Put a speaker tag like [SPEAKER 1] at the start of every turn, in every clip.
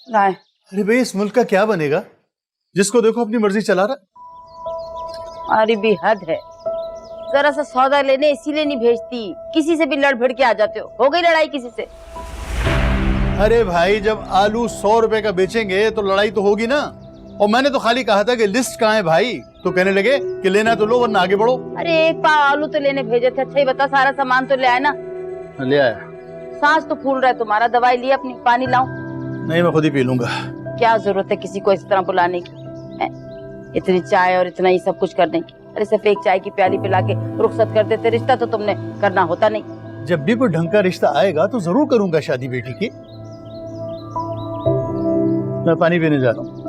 [SPEAKER 1] लाए।
[SPEAKER 2] अरे भाई इस मुल्क का क्या बनेगा, जिसको देखो अपनी मर्जी चला रहा।
[SPEAKER 1] अरे भी हद है, जरा सा सौदा लेने इसीलिए नहीं भेजती, किसी से भी लड़ भिड़ के आ जाते हो गई लड़ाई किसी से?
[SPEAKER 2] अरे भाई जब आलू 100 रुपए का बेचेंगे तो लड़ाई तो होगी ना। और मैंने तो खाली कहा था कि लिस्ट कहाँ है भाई, तो कहने लगे कि लेना तो लो वरना आगे बढ़ो।
[SPEAKER 1] अरे एक पाव आलू तो लेने भेजे थे, अच्छा ही बता सारा सामान तो ले आए ना?
[SPEAKER 2] ले आया।
[SPEAKER 1] सांस तो फूल रहा है तुम्हारा, दवाई ली अपनी? पानी लाऊं?
[SPEAKER 2] नहीं मैं खुद ही पी लूंगा।
[SPEAKER 1] क्या जरूरत है किसी को इस तरह बुलाने की है? इतनी चाय और इतना ही सब कुछ करने की। अरे सिर्फ एक चाय की प्याली पिला के रुखसत कर देते, रिश्ता तो तुमने करना होता नहीं।
[SPEAKER 2] जब भी कोई ढंग का रिश्ता आएगा तो जरूर करूंगा शादी बेटी की। मैं पानी पीने जा रहा हूँ।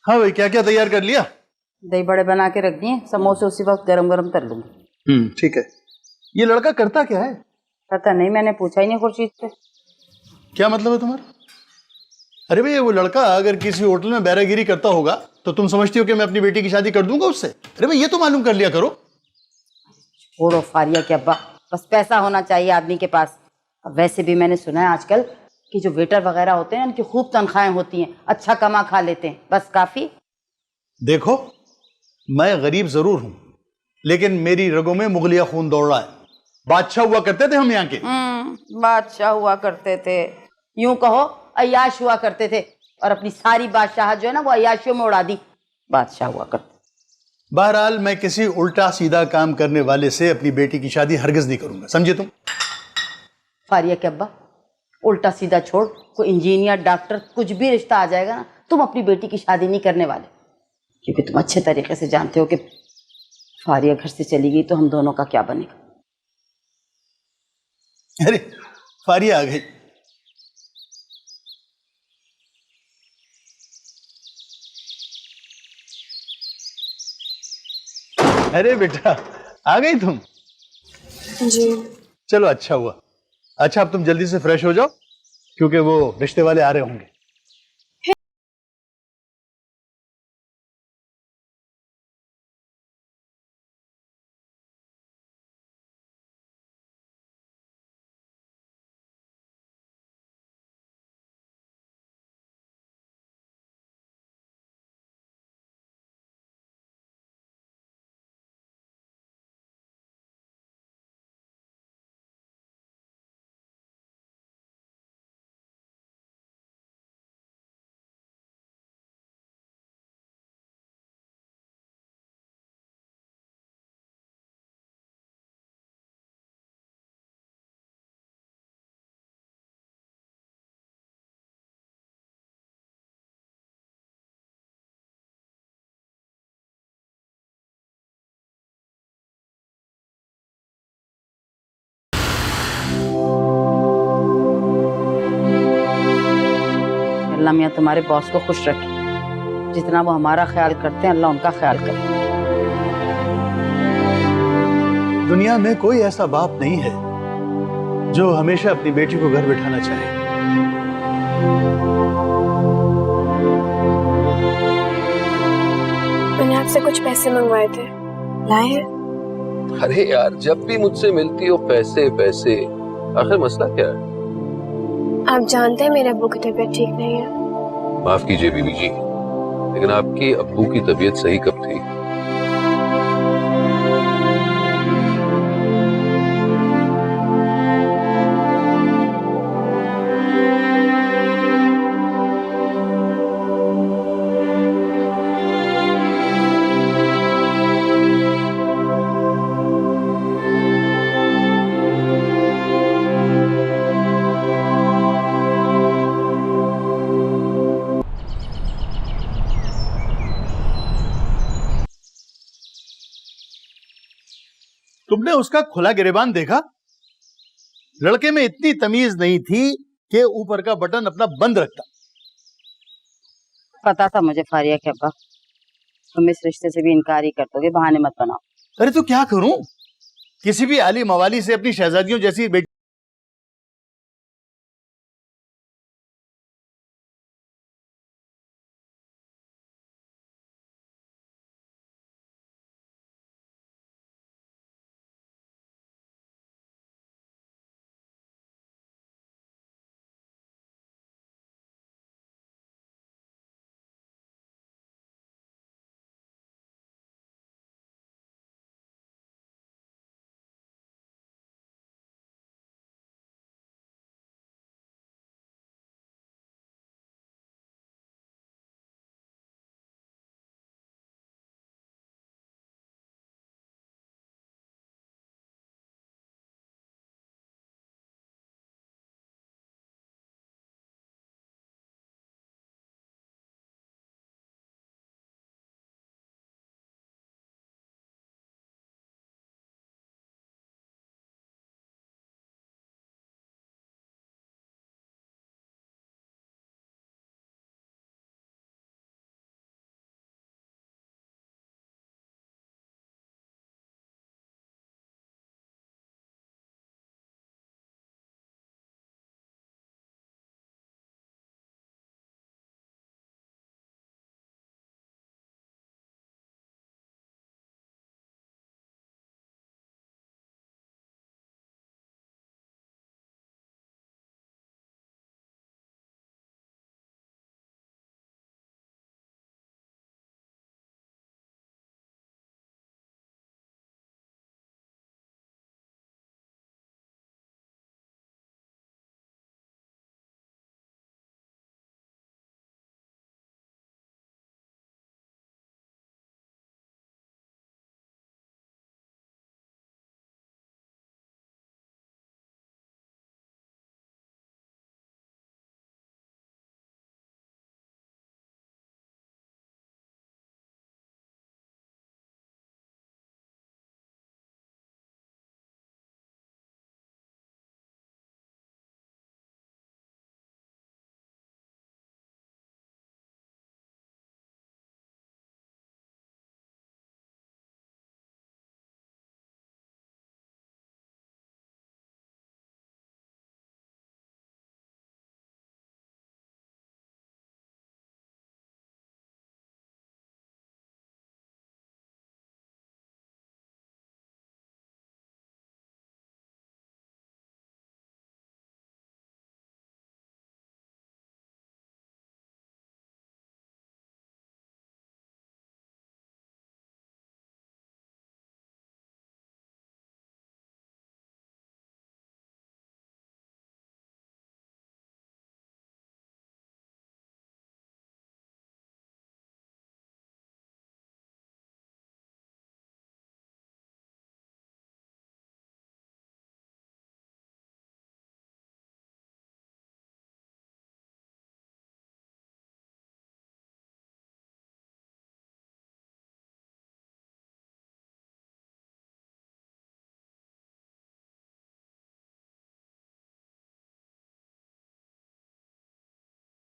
[SPEAKER 2] हाँ भाई क्या क्या तैयार कर लिया?
[SPEAKER 1] दही बड़े बना के रख दिए, समोसे उसी वक्त गरम गरम कर लूंगी।
[SPEAKER 2] ठीक है। ये लड़का करता क्या है?
[SPEAKER 1] पता नहीं, मैंने पूछा ही नहीं खुर्शीद से।
[SPEAKER 2] क्या मतलब है तुम्हारा? अरे भाई वो लड़का अगर किसी होटल में बैरागिरी करता होगा तो तुम समझती हो कि मैं अपनी बेटी की शादी कर दूंगा उससे? अरे भाई ये तो मालूम कर लिया करो।
[SPEAKER 1] छोड़ो फारिया के अब्बा, बस पैसा होना चाहिए आदमी के पास। अब वैसे भी मैंने सुना है आजकल कि जो वेटर वगैरह होते हैं उनकी खूब तनख्वाहें होती हैं, अच्छा कमा खा लेते हैं, बस काफी।
[SPEAKER 2] देखो मैं गरीब जरूर हूं लेकिन मेरी रगों में मुगलिया खून दौड़ रहा है। बादशाह हुआ करते थे हम यहाँ के।
[SPEAKER 1] बादशाह हुआ करते थे, यूं कहो अय्याश हुआ करते थे, और अपनी सारी बादशाह जो है ना वो अय्याशियों में उड़ा दी। बादशाह हुआ करते।
[SPEAKER 2] बहरहाल मैं किसी उल्टा सीधा काम करने वाले से अपनी बेटी की शादी हरगिज नहीं करूंगा, समझे तुम?
[SPEAKER 1] फारिया के अब्बा, उल्टा सीधा छोड़, कोई इंजीनियर डॉक्टर कुछ भी रिश्ता आ जाएगा ना, तुम अपनी बेटी की शादी नहीं करने वाले, क्योंकि तुम अच्छे तरीके से जानते हो कि फारिया घर से चली गई तो हम दोनों का क्या बनेगा।
[SPEAKER 2] अरे फारिया आ गई। अरे बेटा आ गई तुम?
[SPEAKER 3] जी।
[SPEAKER 2] चलो अच्छा हुआ। अच्छा अब तुम जल्दी से फ्रेश हो जाओ क्योंकि वो रिश्ते वाले आ रहे होंगे।
[SPEAKER 1] अल्लाह मियाँ तुम्हारे बॉस को खुश रखे, जितना वो हमारा ख्याल करते हैं अल्लाह उनका ख्याल करे।
[SPEAKER 2] दुनिया में कोई ऐसा बाप नहीं है जो हमेशा अपनी बेटी को घर बिठाना चाहे।
[SPEAKER 3] मैंने आपसे कुछ पैसे मंगवाए थे, लाए हैं?
[SPEAKER 4] अरे यार, जब भी मुझसे मिलती हो पैसे पैसे, आखिर मसला क्या है?
[SPEAKER 3] आप जानते हैं मेरे अब्बू की तबीयत ठीक नहीं है।
[SPEAKER 4] माफ कीजिए बीबी जी, लेकिन आपकी अब्बू की तबीयत सही कब थी?
[SPEAKER 2] तुमने उसका खुला गिरेबान देखा? लड़के में इतनी तमीज नहीं थी कि ऊपर का बटन अपना बंद रखता।
[SPEAKER 1] पता था मुझे फारिया के अब्बा, तुम इस रिश्ते से भी इनकार ही कर दोगे, बहाने मत बनाओ।
[SPEAKER 2] अरे तो क्या करूं? किसी भी आली मवाली से अपनी शहजादियों जैसी बेटी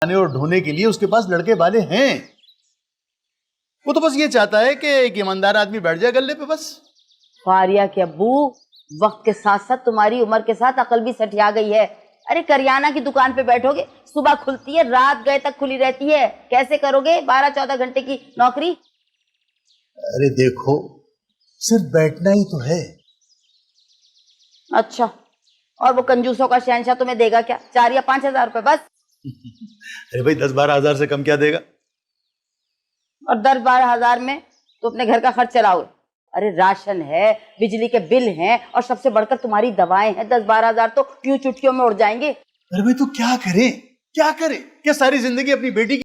[SPEAKER 2] और ढोने के लिए उसके पास लड़के वाले हैं। वो तो बस ये चाहता है कि एक ईमानदार आदमी बैठ जाए गल्ले पे बस।
[SPEAKER 1] फारिया के अब्बू, वक्त के साथ साथ तुम्हारी उम्र के साथ अकल भी सठिया गई है। अरे करियाना की दुकान पे बैठोगे, सुबह खुलती है रात गए तक खुली रहती है, कैसे करोगे 12-14 घंटे की नौकरी?
[SPEAKER 2] अरे देखो, सिर्फ बैठना ही तो है।
[SPEAKER 1] अच्छा, और वो कंजूसों का शहंशाह तुम्हें देगा क्या? 4 या 5 हजार रुपए बस?
[SPEAKER 2] अरे भाई 10-12 हजार से कम क्या देगा?
[SPEAKER 1] और 10-12 हजार में तो अपने घर का खर्च चलाओगे? अरे राशन है, बिजली के बिल हैं, और सबसे बढ़कर तुम्हारी दवाएं हैं। 10-12 हजार तो यूं चुटकियों में उड़ जाएंगे।
[SPEAKER 2] अरे भाई तो क्या करे, क्या करे? क्या सारी जिंदगी अपनी बेटी की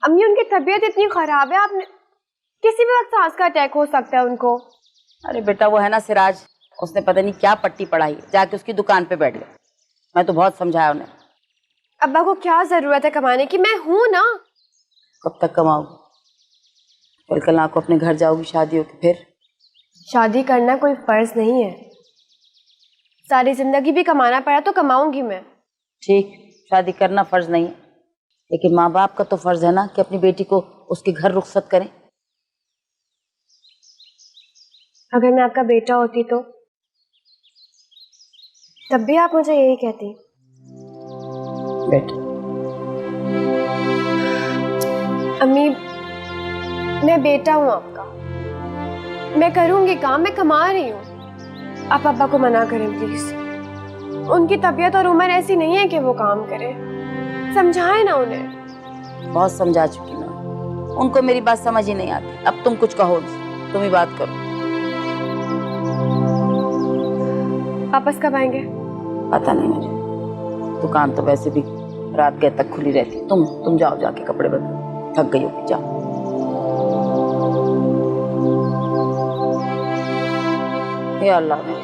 [SPEAKER 3] अम्मी उनकी तबीयत इतनी खराब है, आपने किसी भी वक्त सांस का अटैक हो सकता है उनको।
[SPEAKER 1] अरे बेटा वो है ना सिराज, उसने पता नहीं क्या पट्टी पढ़ाई, जाके उसकी दुकान पे बैठ गए। मैं तो बहुत समझाया उन्हें।
[SPEAKER 3] अब्बा को क्या जरूरत है कमाने की, मैं हूं ना।
[SPEAKER 1] कब तक कमाओगी? कल कल को अपने घर जाओगी, शादी होगी फिर?
[SPEAKER 3] शादी करना कोई फर्ज नहीं है, सारी जिंदगी भी कमाना पड़ा तो कमाऊंगी मैं।
[SPEAKER 1] ठीक, शादी करना फर्ज नहीं है, लेकिन माँ बाप का तो फर्ज है ना कि अपनी बेटी को उसके घर रुखसत करें।
[SPEAKER 3] अगर मैं आपका बेटा होती तो तब भी आप मुझे यही कहती।
[SPEAKER 1] बेटा
[SPEAKER 3] अम्मी, मैं बेटा हूं आपका, मैं करूंगी काम, मैं कमा रही हूं। आप पापा को मना करें प्लीज, उनकी तबीयत और उम्र ऐसी नहीं है कि वो काम करें। समझाएं ना उन्हें।
[SPEAKER 1] बहुत समझा चुकी मैं, उनको मेरी बात समझ ही नहीं आती। अब तुम कुछ कहो, तुम ही बात करो।
[SPEAKER 3] वापस कब आएंगे?
[SPEAKER 1] पता नहीं मुझे, दुकान तो वैसे भी रात गए तक खुली रहती। तुम जाओ, जाके कपड़े बदलो, थक गई होगी, जाओ। या अल्लाह ने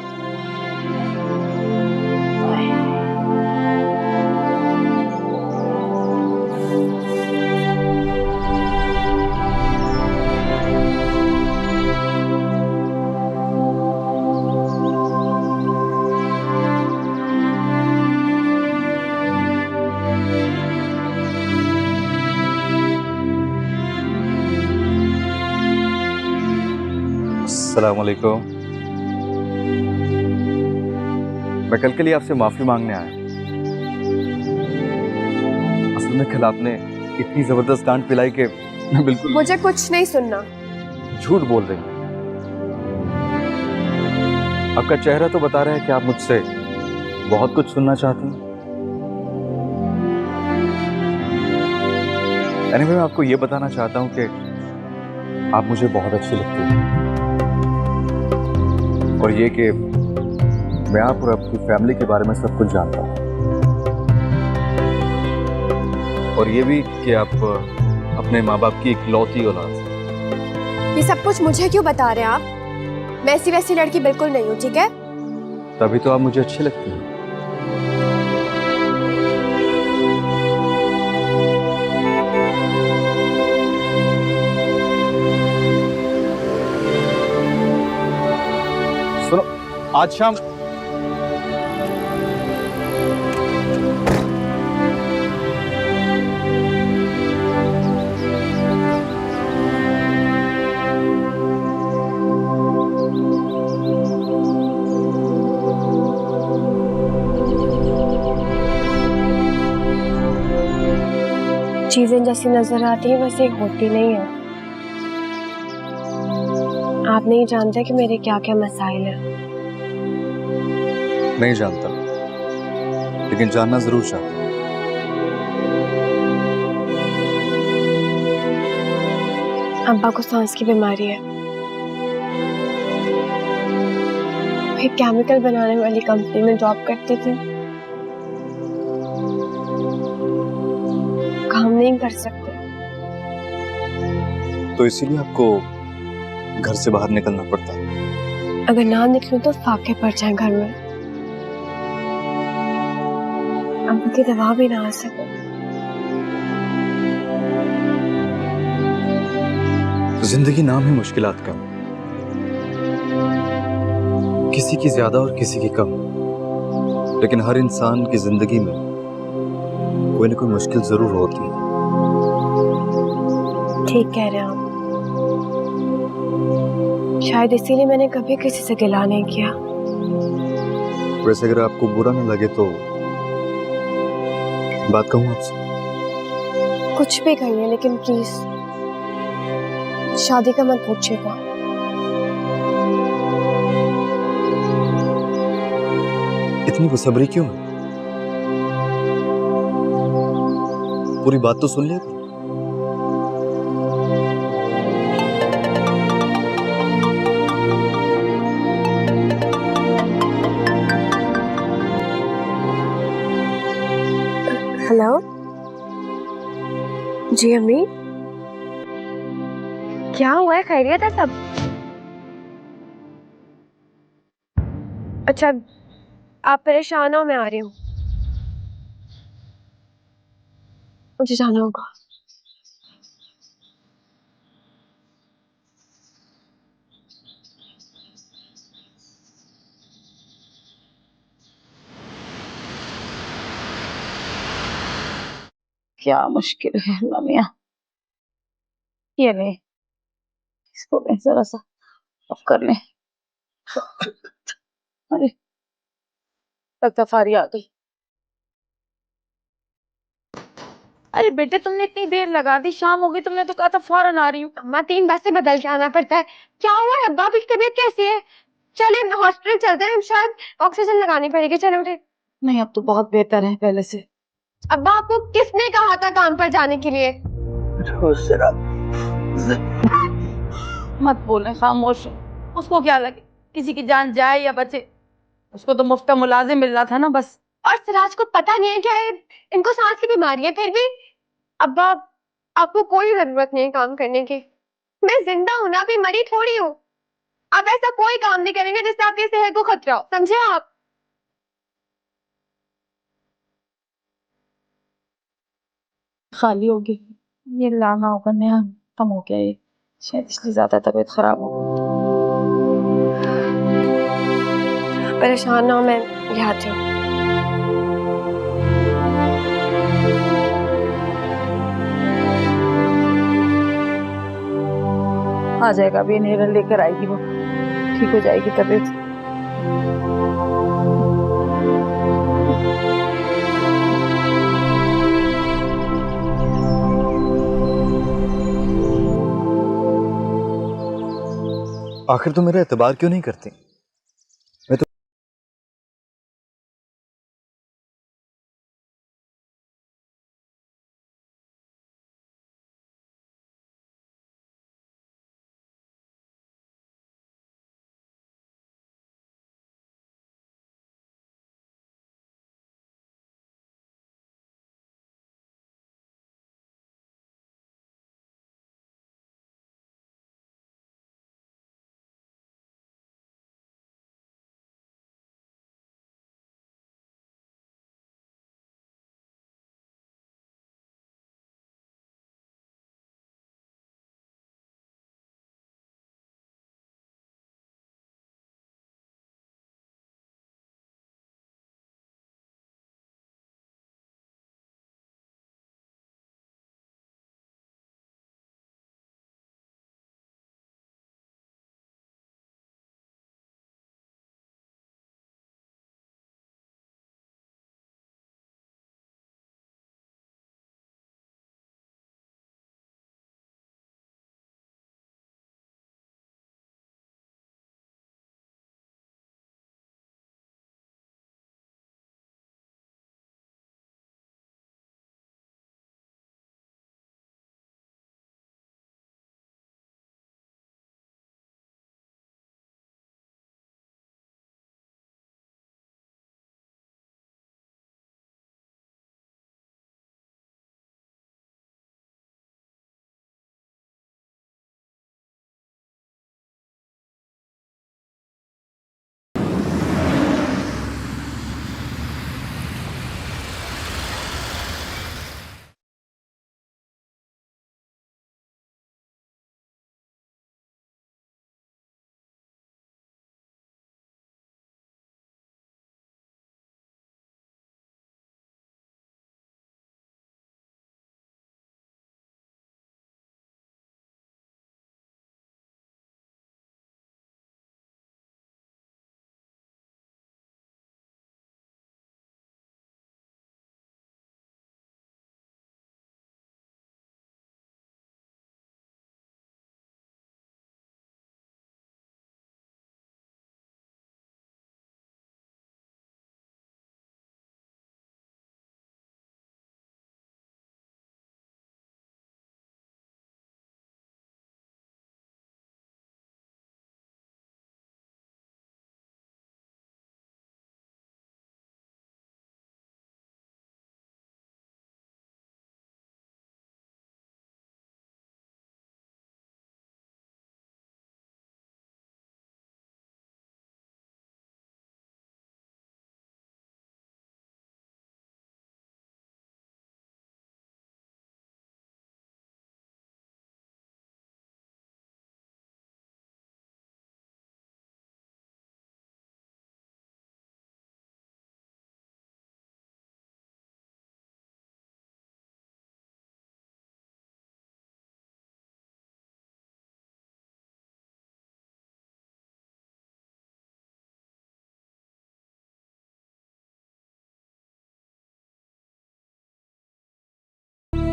[SPEAKER 5] अस्सलाम वालेकुम। मैं कल के लिए आपसे माफी मांगने आया। असल में कल आपने इतनी जबरदस्त डांट पिलाई कि मैं बिल्कुल।
[SPEAKER 3] मुझे कुछ नहीं सुनना।
[SPEAKER 5] झूठ बोल रही हैं। आपका चेहरा तो बता रहा है कि आप मुझसे बहुत कुछ सुनना चाहती हैं। मैं आपको ये बताना चाहता हूं कि आप मुझे बहुत अच्छी लगती हैं, और ये कि मैं आप और आपकी फैमिली के बारे में सब कुछ जानता हूँ, और ये भी कि आप अपने माँ बाप की इकलौती औलाद हैं।
[SPEAKER 3] ये सब कुछ मुझे क्यों बता रहे हैं आप? मैं ऐसी वैसी लड़की बिल्कुल नहीं हूँ, ठीक है?
[SPEAKER 5] तभी तो आप मुझे अच्छी लगती हैं। सुनो, आज शाम
[SPEAKER 3] चीजें जैसी नजर आती हैं वैसे होती नहीं है। आप नहीं जानते कि मेरे क्या क्या मसाइल हैं।
[SPEAKER 5] नहीं जानता, लेकिन जानना जरूर चाहता हूं।
[SPEAKER 3] अब्बा को सांस की बीमारी है। वो एक केमिकल बनाने वाली कंपनी में जॉब करती थी। काम नहीं कर सकते।
[SPEAKER 5] तो इसीलिए आपको घर से बाहर निकलना पड़ता है।
[SPEAKER 3] अगर ना निकलूं तो फाके पड़ जाए घर में। अब्बा की दवा भी ना आ सके।
[SPEAKER 5] जिंदगी नाम है मुश्किलात का, किसी की ज्यादा और किसी की कम, लेकिन हर इंसान की जिंदगी में कोई ना कोई मुश्किल जरूर होती है।
[SPEAKER 3] ठीक कह रहे हैं आप। शायद इसीलिए मैंने कभी किसी से गिला नहीं किया।
[SPEAKER 5] वैसे अगर आपको बुरा ना लगे तो बात कहूं आपसे?
[SPEAKER 3] कुछ भी कहिए, लेकिन प्लीज शादी का मत पूछिएगा।
[SPEAKER 5] इतनी बेसब्री क्यों है? पूरी बात तो सुन लिया करो।
[SPEAKER 3] हेलो जी अम्मी, क्या हुआ है? खैरियत है सब? अच्छा, आप परेशान हो, मैं आ रही हूँ। मुझे जाना होगा।
[SPEAKER 1] क्या मुश्किल है अल्लाह मियां। ये ले, इसको ले जरा सा ऑफ कर ले। अरे लगता फारी आ गई। अरे बेटे तुमने इतनी देर लगा दी, शाम हो गई, तुमने तो कहा था फौरन आ रही हूँ।
[SPEAKER 3] अम्मा 3 बसें बदल के आना पड़ता है। क्या हुआ है? अब्बा की तबीयत कैसी है? चले हॉस्पिटल चलते हैं, शायद ऑक्सीजन लगानी पड़ेगी। चलो उठे।
[SPEAKER 1] नहीं अब तो बहुत बेहतर है पहले से।
[SPEAKER 3] अब्बा आपको किसने कहा था काम पर जाने के लिए?
[SPEAKER 1] मत बोले, खामोश हो। उसको क्या लगे किसी की जान जाए या बचे, उसको तो मुफ्त का मुलाजिम मिल रहा था ना बस।
[SPEAKER 3] और सिराज को पता नहीं है क्या है? इनको सांस की बीमारी है फिर भी। अब्बा आपको कोई जरूरत नहीं है काम करने की। मैं जिंदा हूं ना, अभी मरी थोड़ी हूँ। आप ऐसा कोई काम नहीं करेंगे जिससे आपकी सेहत को खतरा हो, समझे आप?
[SPEAKER 1] खाली होगी, ये लाना होगा नया, कम हो गया ये, शायद इसलिए ज्यादा तबीयत खराब हो गई।
[SPEAKER 3] परेशान ना हो, मैं ले आती हूँ।
[SPEAKER 1] आ जाएगा, अभी इन्हेलर लेकर आएगी वो, ठीक हो जाएगी तबीयत।
[SPEAKER 5] आखिर तुम मेरा एतबार क्यों नहीं करती?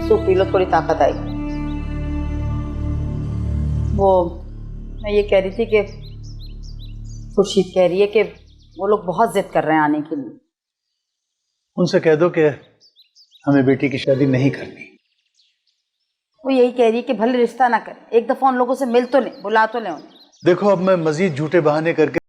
[SPEAKER 1] सूप पी लो, थोड़ी ताकत आएगी। वो मैं ये कह रही थी कि खुर्शीद कह रही है कि वो लोग बहुत जिद कर रहे हैं आने के लिए।
[SPEAKER 2] उनसे कह दो कि हमें बेटी की शादी नहीं करनी।
[SPEAKER 1] वो यही कह रही है कि भले रिश्ता ना करें, एक दफा उन लोगों से मिल तो लें, बुला तो लें उन्हें।
[SPEAKER 2] देखो अब मैं मजीद झूठे बहाने करके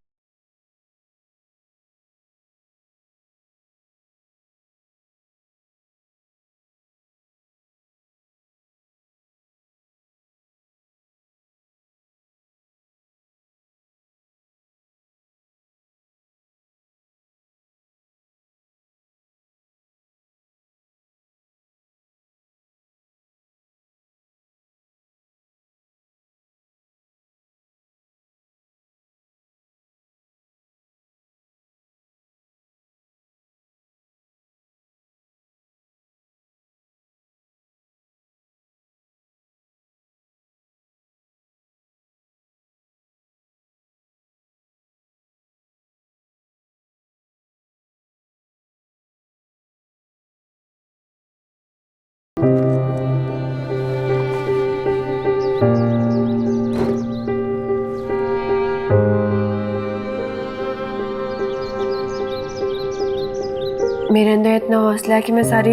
[SPEAKER 3] मेरे अंदर इतना हौसला है कि मैं सारी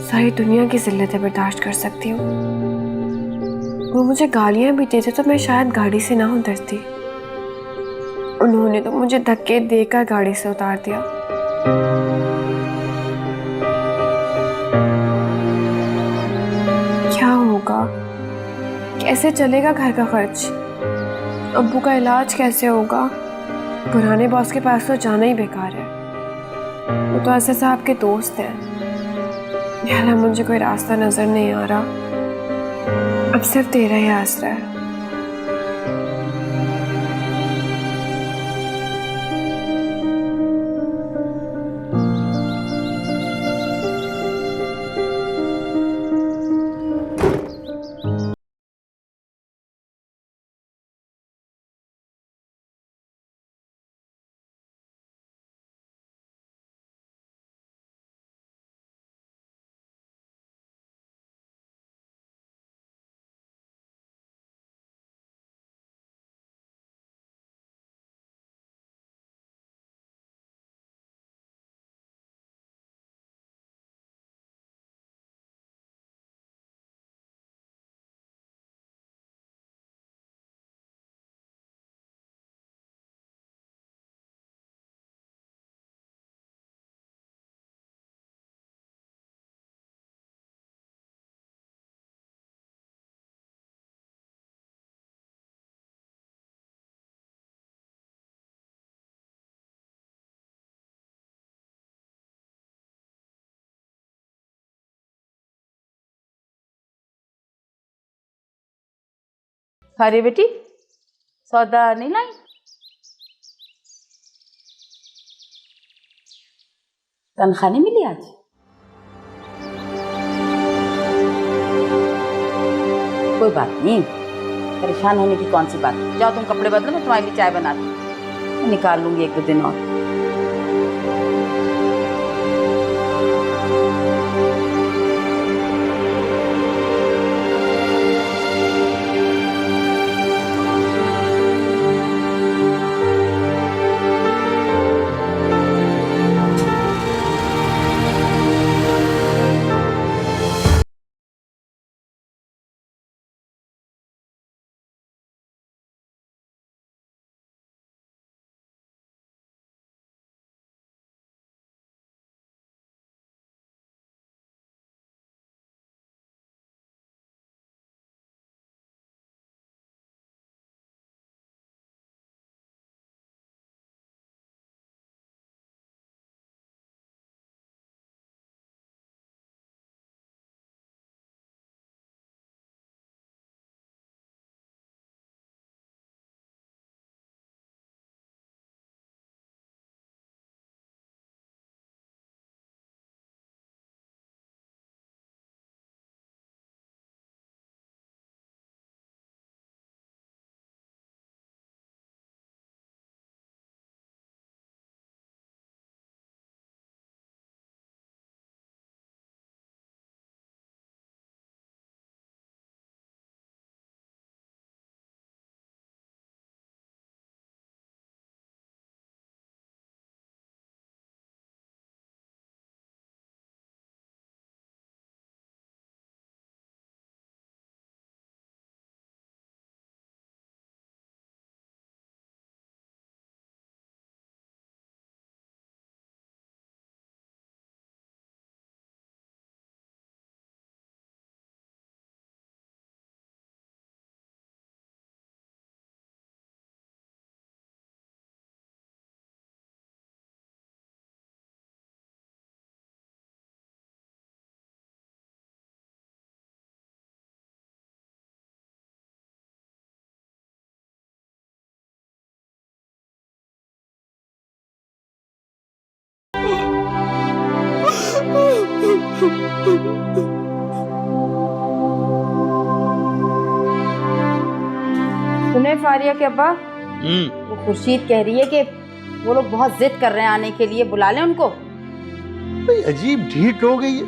[SPEAKER 3] सारी दुनिया की जिल्लतें बर्दाश्त कर सकती हूँ। वो मुझे गालियाँ भी देते तो मैं शायद गाड़ी से ना उतरती। उन्होंने तो मुझे धक्के देकर गाड़ी से उतार दिया। क्या होगा, कैसे चलेगा घर का खर्च, अब्बू का इलाज कैसे होगा? पुराने बॉस के पास तो जाना ही बेकार है, वो तो असद साहब के दोस्त हैं। यार मुझे कोई रास्ता नजर नहीं आ रहा, अब सिर्फ तेरा ही आसरा है।
[SPEAKER 1] अरे बेटी, सौदा नहीं लाई? तनख्वाह नहीं मिली आज? कोई बात नहीं, परेशान होने की कौन सी बात है। जाओ तुम कपड़े बदलो, मैं तुम्हारे लिए चाय बनाती हूँ, निकाल लूंगी एक दो दिन और। सुने फारिया के अब्बा, वो खुर्शीद कह रही है कि वो लोग बहुत जिद कर रहे हैं आने के लिए, बुला लें उनको।
[SPEAKER 2] भाई अजीब ढीठ हो गई है।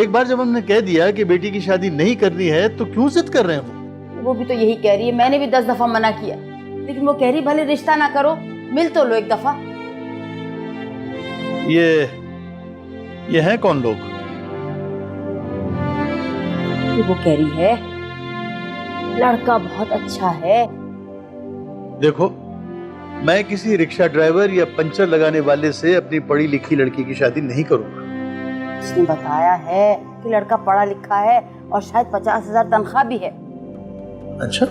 [SPEAKER 2] एक बार जब हमने कह दिया कि बेटी की शादी नहीं करनी है तो क्यों जिद कर रहे हैं
[SPEAKER 1] वो भी तो यही कह रही है। मैंने भी 10 दफा मना किया, लेकिन वो कह रही भले रिश्ता ना करो, मिल तो लो एक दफा।
[SPEAKER 2] ये हैं कौन लोग?
[SPEAKER 1] वो कह रही है लड़का बहुत अच्छा है।
[SPEAKER 2] देखो, मैं किसी रिक्शा ड्राइवर या पंचर लगाने वाले से अपनी पढ़ी लिखी लड़की की शादी नहीं करूंगा।
[SPEAKER 1] उसने बताया है कि लड़का पढ़ा लिखा है और शायद 50,000 तनख्वाह भी है।
[SPEAKER 2] अच्छा,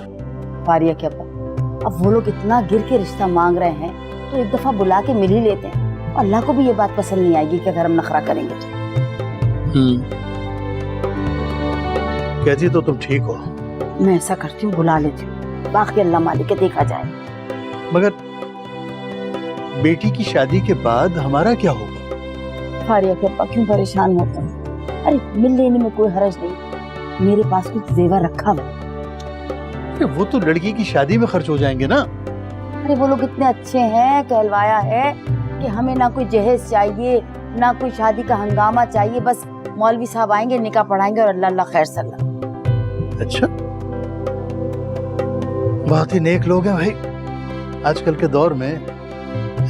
[SPEAKER 1] फारिया के अब्बा, अब वो लोग इतना गिर के रिश्ता मांग रहे हैं तो एक दफा बुला के मिल ही लेते हैं। अल्लाह को भी ये बात पसंद नहीं आएगी कि अगर हम नखरा करेंगे तो।
[SPEAKER 2] कहती तो तुम ठीक हो,
[SPEAKER 1] मैं ऐसा करती हूँ, बुला लेती हूँ, बाकी अल्लाह मालिक के देखा जाए।
[SPEAKER 2] मगर बेटी की शादी के बाद हमारा क्या होगा?
[SPEAKER 1] फारिया के अब्बा क्यों परेशान होते हैं? अरे मिल लेने में कोई हर्ज नहीं, मेरे पास कुछ जेवर रखा हुआ।
[SPEAKER 2] अरे वो तो लड़की की शादी में खर्च हो जाएंगे ना।
[SPEAKER 1] अरे वो लोग इतने अच्छे हैं, कहलवाया है कि हमें ना कोई जहेज चाहिए ना कोई शादी का हंगामा चाहिए, बस मौलवी साहब आएंगे, निकाह पढ़ाएंगे और अल्लाह अल्लाह खैर सल्ला।
[SPEAKER 2] अच्छा, बहुत ही नेक लोग हैं भाई। आजकल के दौर में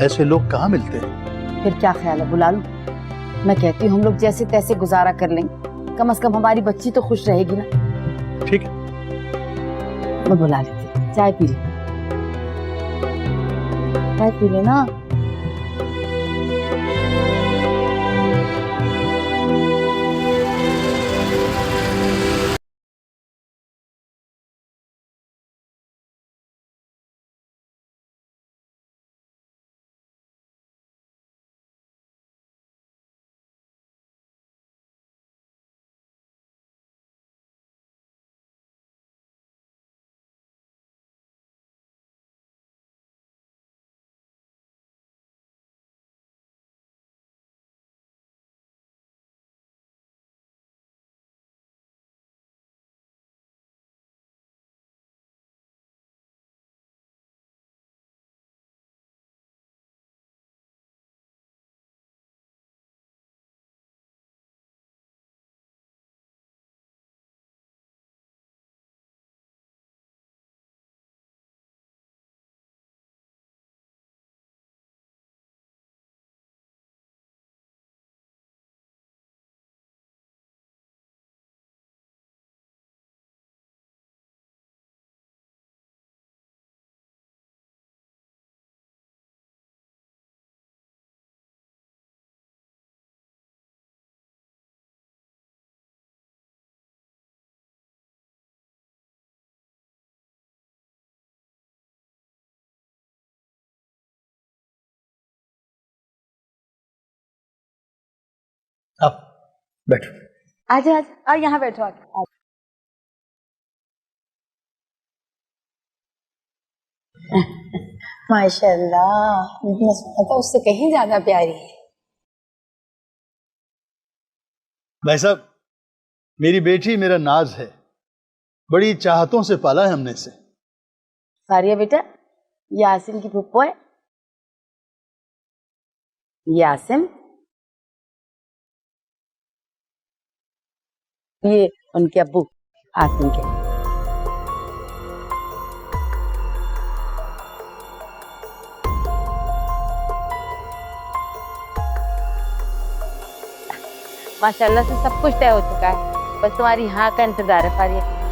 [SPEAKER 2] ऐसे लोग कहाँ मिलते हैं।
[SPEAKER 1] फिर क्या ख्याल है, बुला लूं? मैं कहती हूँ हम लोग जैसे तैसे गुजारा कर लेंगे, कम से कम हमारी बच्ची तो खुश रहेगी ना।
[SPEAKER 2] ठीक है,
[SPEAKER 1] मैं बुला लेती हूँ, चाय पी ले, चाय पी लेना।
[SPEAKER 2] आप बैठो।
[SPEAKER 1] आजा आजा, और यहाँ बैठो आके। माशाल्लाह, इतना सोना था, उससे कहीं ज्यादा प्यारी है।
[SPEAKER 2] भाई साहब, मेरी बेटी मेरा नाज है, बड़ी चाहतों से पाला है हमने इसे।
[SPEAKER 1] फारिया बेटा, ये आसिम की फुप्पो है। ये आसिम, ये उनके अब्बू आसिम के। माशाल्लाह से सब कुछ तय हो चुका है, बस तुम्हारी हाँ का इंतजार है फारिया।